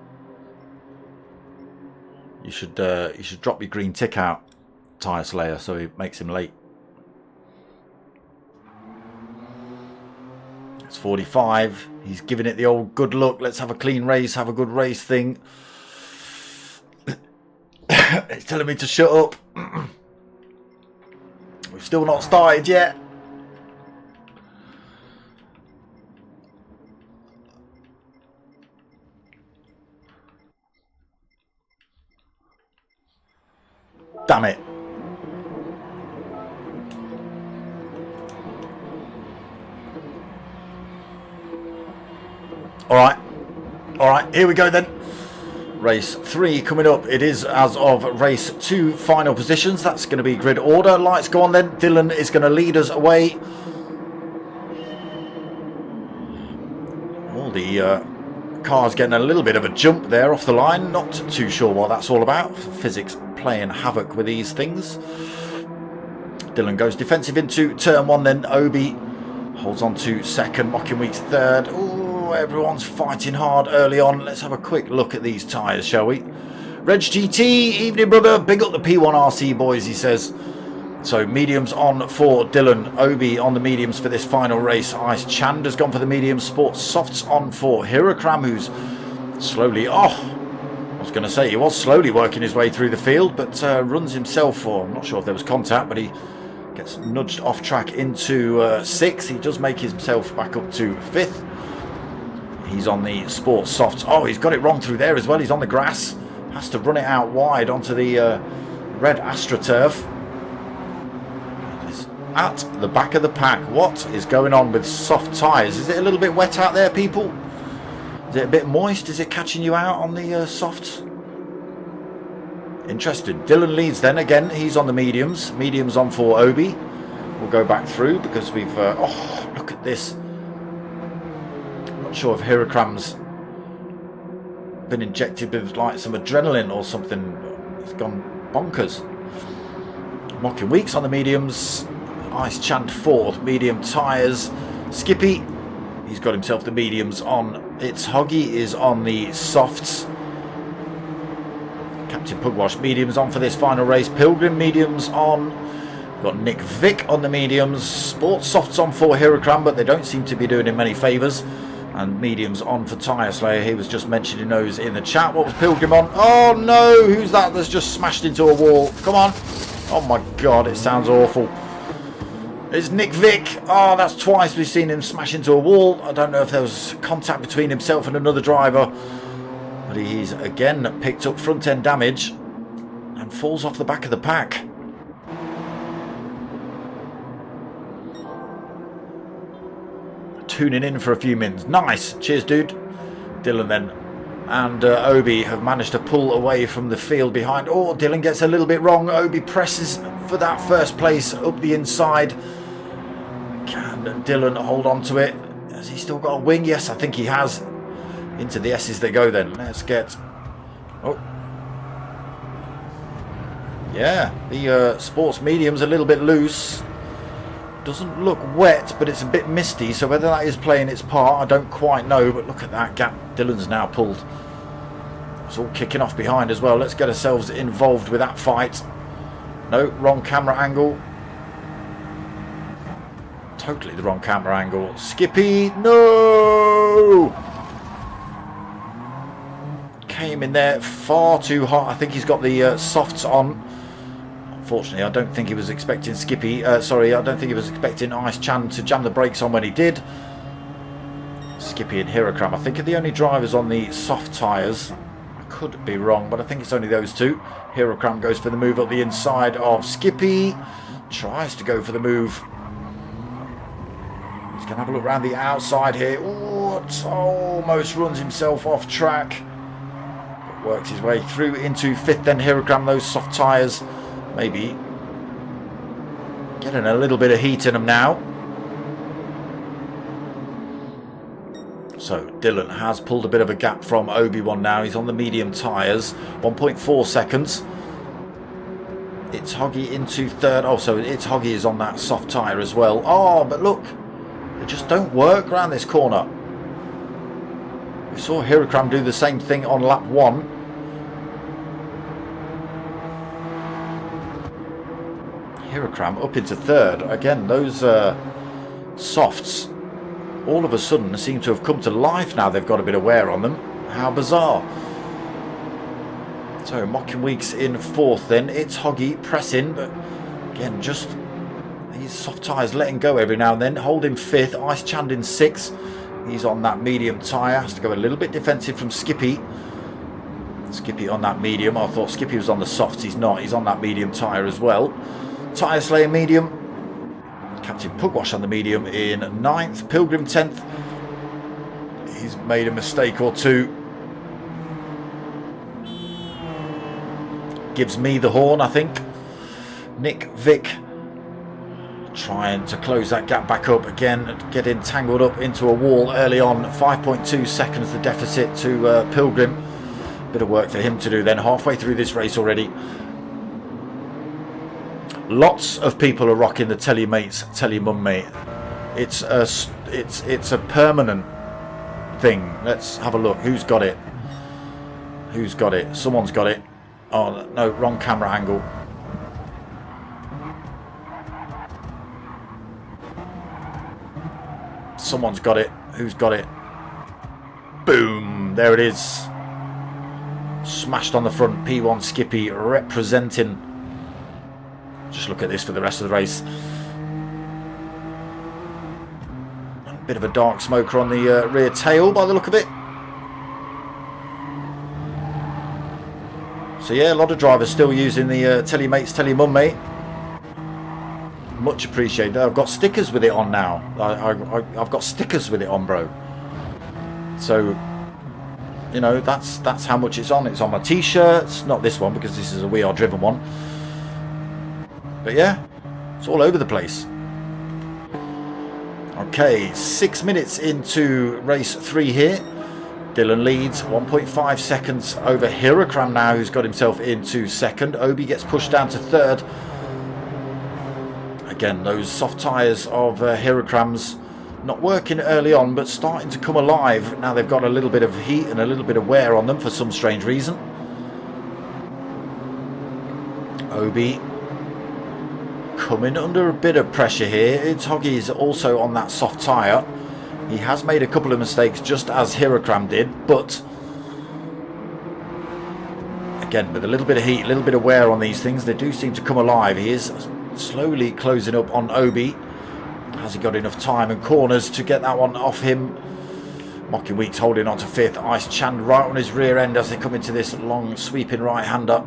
You should drop your green tick out, Tyre Slayer, so it makes him late. It's 45. He's giving it the old good look. Let's have a clean race, have a good race thing. He's telling me to shut up. We've still not started yet. Damn it. Alright, here we go then. Race 3 coming up. It is as of race 2 final positions. That's going to be grid order. Lights go on then. Dylan is going to lead us away. All the cars getting a little bit of a jump there off the line. Not too sure what that's all about. Physics playing havoc with these things. Dylan goes defensive into turn 1 then. Obi holds on to second. Mockinweek's third. Ooh, everyone's fighting hard early on. Let's have a quick look at these tyres, shall we? Reg GT, evening brother. Big up the P1RC boys, he says. So mediums on for Dylan. Obi on the mediums for this final race. Ice Chand has gone for the mediums. Sports Softs on for Hirakram, who's slowly... I was going to say he was slowly working his way through the field, but runs himself for... I'm not sure if there was contact, but he gets nudged off track into 6th. He does make himself back up to 5th. He's on the Sports Softs. Oh, he's got it wrong through there as well. He's on the grass. Has to run it out wide onto the red AstroTurf. At the back of the pack. What is going on with soft tyres? Is it a little bit wet out there, people? Is it a bit moist? Is it catching you out on the softs? Interesting. Dylan leads then again. He's on the mediums. Mediums on for Obi. We'll go back through because we've... oh, look at this. I'm not sure if Hirakram's been injected with like some adrenaline or something. It's gone bonkers. Mockinweek's on the mediums. Ice Chant 4th, medium tyres. Skippy, he's got himself the mediums on. It's Hoggy is on the softs. Captain Pugwash mediums on for this final race. Pilgrim mediums on. We've got Nick Vick on the mediums. Sports Softs on for Hirakram, but they don't seem to be doing him many favours. And mediums on for Tyre Slayer. He was just mentioning those in the chat. What was Pilgrim on? Oh no, who's that that's just smashed into a wall? Come on. Oh my god, it sounds awful. It's Nick Vick. Oh, that's twice we've seen him smash into a wall. I don't know if there was contact between himself and another driver. But he's again picked up front end damage and falls off the back of the pack. Tuning in for a few minutes. Nice. Cheers, dude. Dylan then and Obi have managed to pull away from the field behind. Oh, Dylan gets a little bit wrong. Obi presses for that first place up the inside. Can Dylan hold on to it? Has he still got a wing? Yes, I think he has. Into the S's they go then. Let's get... Oh. Yeah, the sports medium's a little bit loose. Doesn't look wet, but it's a bit misty, so whether that is playing its part, I don't quite know. But look at that gap Dylan's now pulled. It's all kicking off behind as well. Let's get ourselves involved with that fight. No, wrong camera angle. Totally the wrong camera angle. Skippy, no! Came in there far too hot. I think he's got the softs on. Unfortunately, I don't think he was expecting Skippy. Sorry, I don't think he was expecting Ice Chan to jam the brakes on when he did. Skippy and Hirakram, I think, are the only drivers on the soft tyres. I could be wrong, but I think it's only those two. Hirakram goes for the move up the inside of Skippy. Tries to go for the move. He's going to have a look around the outside here. Oh, it almost runs himself off track. But works his way through into 5th. Then Hirakram, those soft tyres. Maybe getting a little bit of heat in them now. So Dylan has pulled a bit of a gap from Obi-Wan now. He's on the medium tyres. 1.4 seconds. It's Hoggy into 3rd. Oh, so it's Hoggy is on that soft tyre as well. Oh, but look. They just don't work around this corner. We saw Hirakram do the same thing on lap 1. Hirakram up into 3rd. Again, those softs all of a sudden seem to have come to life now. They've got a bit of wear on them. How bizarre. So Mocking Weeks in 4th then. It's Hoggy pressing, but again, just these soft tyres letting go every now and then. Holding 5th. Ice Chand in 6th. He's on that medium tyre. Has to go a little bit defensive from Skippy. Skippy on that medium. I thought Skippy was on the softs. He's not. He's on that medium tyre as well. Tyre Slayer medium. Captain Pugwash on the medium in 9th. Pilgrim 10th. He's made a mistake or two. Gives me the horn, I think. Nick Vick trying to close that gap back up again, getting tangled up into a wall early on. 5.2 seconds the deficit to Pilgrim. Bit of work for him to do then, halfway through this race already. Lots of people are rocking the tell your mates, tell your mum mate. It's a permanent thing. Let's have a look. Who's got it? Who's got it? Someone's got it. Oh no, wrong camera angle. Someone's got it. Who's got it? Boom! There it is. Smashed on the front. P1 Skippy representing. Just look at this for the rest of the race. A bit of a dark smoker on the rear tail by the look of it. So yeah, a lot of drivers still using the tell your mates, tell your mum mate. Much appreciated. I've got stickers with it on now. I've got stickers with it on, bro. So, you know, that's how much it's on. It's on my t-shirts. Not this one, because this is a We Are Driven one. But yeah, it's all over the place. Okay, 6 minutes into race 3 here. Dylan leads 1.5 seconds over Hirakram now, who's got himself into 2nd. Obi gets pushed down to 3rd. Again, those soft tyres of Hirakram's not working early on, but starting to come alive. Now they've got a little bit of heat and a little bit of wear on them for some strange reason. Obi coming under a bit of pressure here. It's Hoggy's also on that soft tyre. He has made a couple of mistakes, just as Hirakram did, but again, with a little bit of heat, a little bit of wear on these things, they do seem to come alive. He is slowly closing up on Obi. Has he got enough time and corners to get that one off him? Mocking Weeks holding on to 5th. Ice Chand right on his rear end as they come into this long sweeping right-hander.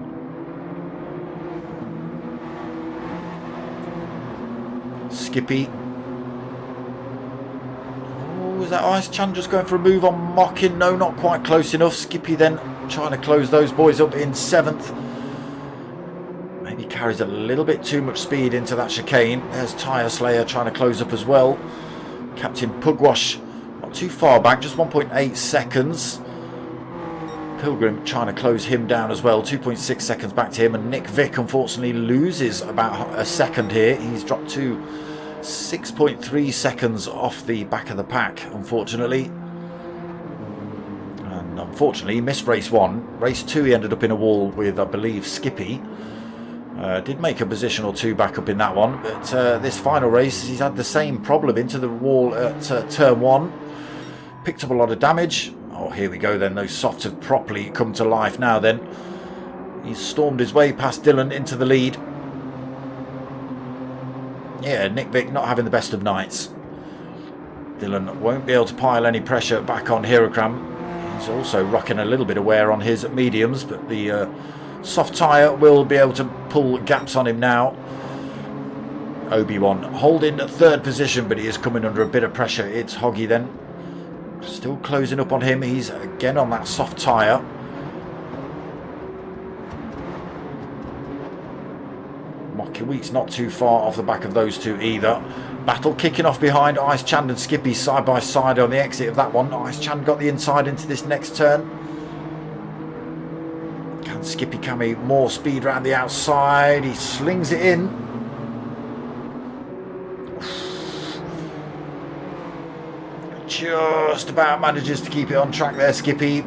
Skippy. Was that Ice Chand just going for a move on Mocking? No, not quite close enough. Skippy then trying to close those boys up in 7th. Maybe carries a little bit too much speed into that chicane. There's Tyre Slayer trying to close up as well. Captain Pugwash not too far back, just 1.8 seconds. Pilgrim trying to close him down as well. 2.6 seconds back to him. And Nick Vick unfortunately loses about a second here. He's dropped to 6.3 seconds off the back of the pack, unfortunately. And unfortunately, he missed race 1. Race 2, he ended up in a wall with, I believe, Skippy. Did make a position or 2 back up in that one. But this final race, he's had the same problem into the wall at turn 1. Picked up a lot of damage. Oh, here we go then. Those softs have properly come to life now then. He's stormed his way past Dylan into the lead. Yeah, Nick Vick not having the best of nights. Dylan won't be able to pile any pressure back on Hirakram. He's also rocking a little bit of wear on his mediums, but the soft tyre will be able to pull gaps on him now. Obi-Wan holding 3rd position, but he is coming under a bit of pressure. It's Hoggy then. Still closing up on him. He's again on that soft tyre. Week's not too far off the back of those two either. Battle kicking off behind Ice Chand and Skippy side by side on the exit of that one. Ice Chand got the inside into this next turn. Can Skippy carry more speed around the outside? He slings it in. just about manages to keep it on track there, Skippy.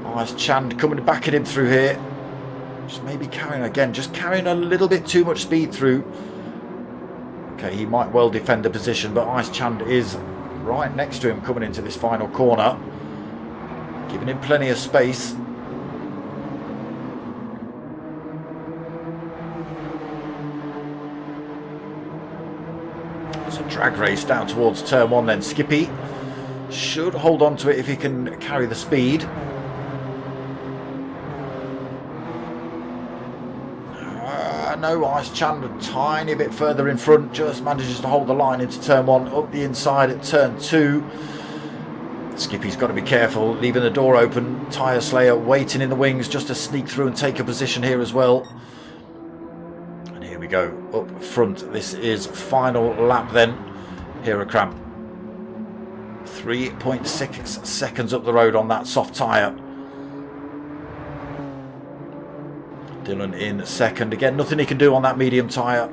Nice Chand coming back at him through here. Just maybe carrying a little bit too much speed through. Okay, he might well defend the position, but Ice Chand is right next to him coming into this final corner, giving him plenty of space. It's a drag race down towards turn one then. Skippy should hold on to it if he can carry the speed. No, Ice Chand a tiny bit further in front, just manages to hold the line into turn one, up the inside at turn two. Skippy's got to be careful, leaving the door open. Tyre Slayer waiting in the wings just to sneak through and take a position here as well. And here we go, up front. This is final lap then. Hirakram. 3.6 seconds up the road on that soft tyre. Dylan in second. Again, nothing he can do on that medium tyre.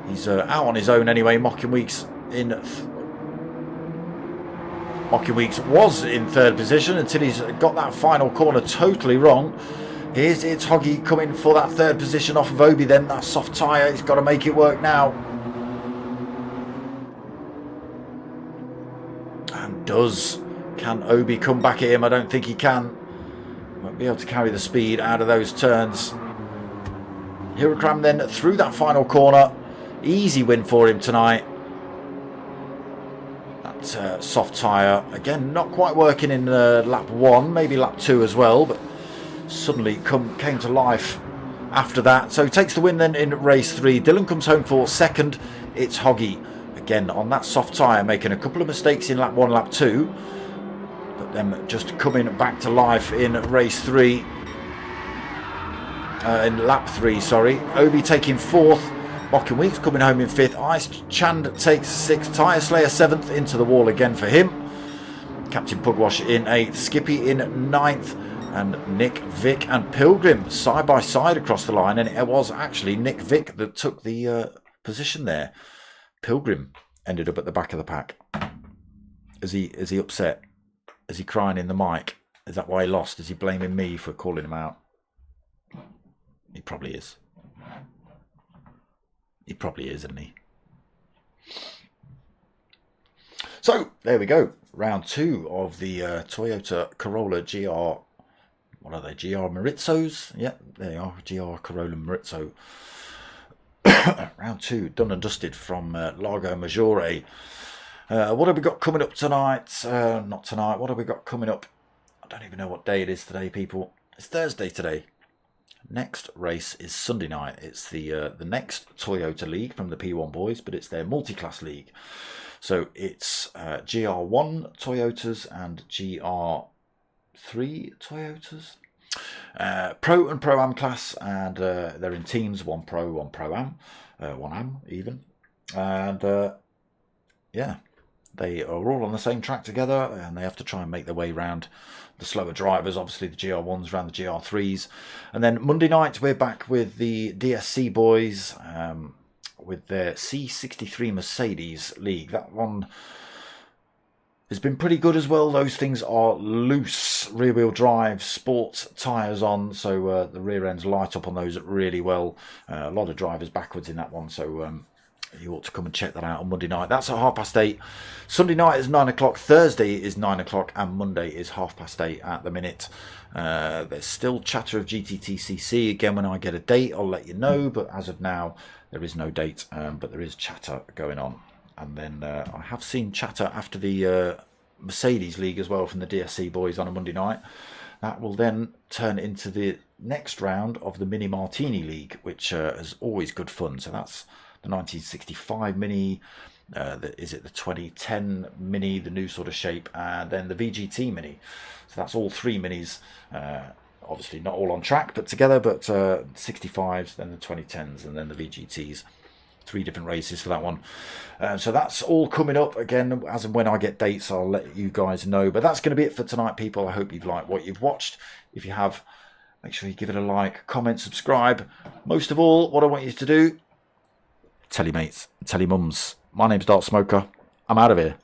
He's out on his own anyway. Mocking Weeks was in third position until he's got that final corner totally wrong. It's Hoggy coming for that third position off of Obi then. That soft tyre. He's got to make it work now. And does. Can Obi come back at him? I don't think he can. Won't be able to carry the speed out of those turns. Hirakram then through that final corner. Easy win for him tonight. That soft tyre. Again, not quite working in lap one. Maybe lap two as well. But suddenly came to life after that. So he takes the win then in race three. Dylan comes home for second. It's Hoggy. Again, on that soft tyre. Making a couple of mistakes in lap one, lap two. But then just coming back to life in race three. In lap three, sorry. Obi taking fourth. Mocking Weeks coming home in fifth. Ice Chand takes sixth. Tyre Slayer seventh. Into the wall again for him. Captain Pugwash in eighth. Skippy in ninth. And Nick, Vic and Pilgrim side by side across the line. And it was actually Nick Vic that took the position there. Pilgrim ended up at the back of the pack. Is he upset? Is he crying in the mic? Is that why he lost? Is he blaming me for calling him out? He probably is. He probably is, isn't he? So, there we go. Round two of the Toyota Corolla GR. What are they? GR Marizzos? Yeah, there they are. GR Corolla Marizzo. Round two, done and dusted from Lago Maggiore. What have we got coming up tonight? Not tonight. What have we got coming up? I don't even know what day it is today, people. It's Thursday today. Next race is Sunday night. It's the next Toyota League from the P1 boys, but it's their multi-class league. So it's GR1 Toyotas and GR3 Toyotas. Pro and Pro-Am class, and they're in teams, one Pro, one Pro-Am, one Am even. And yeah, they are all on the same track together, and they have to try and make their way around the slower drivers, obviously the GR1s around the GR3s. And then Monday night we're back with the DSC boys with their C63 Mercedes League. That one has been pretty good as well. Those things are loose rear wheel drive sport tyres on, so the rear ends light up on those really well. A lot of drivers backwards in that one, so you ought to come and check that out on Monday night. That's at 8:30. Sunday night is 9 o'clock. Thursday is 9 o'clock. And Monday is 8:30 at the minute. There's still chatter of GTTCC. Again, when I get a date, I'll let you know. But as of now, there is no date. But there is chatter going on. And then I have seen chatter after the Mercedes League as well from the DSC boys on a Monday night. That will then turn into the next round of the Mini Martini League, which is always good fun. So that's the 1965 Mini, is it the 2010 Mini, the new sort of shape, and then the VGT Mini. So that's all three Minis, obviously not all on track, but together, but 65s, then the 2010s, and then the VGTs. Three different races for that one. So that's all coming up. Again, as and when I get dates, I'll let you guys know. But that's going to be it for tonight, people. I hope you've liked what you've watched. If you have, make sure you give it a like, comment, subscribe. Most of all, what I want you to do, tell your mates, tell your mums. My name's Dark Smoker. I'm out of here.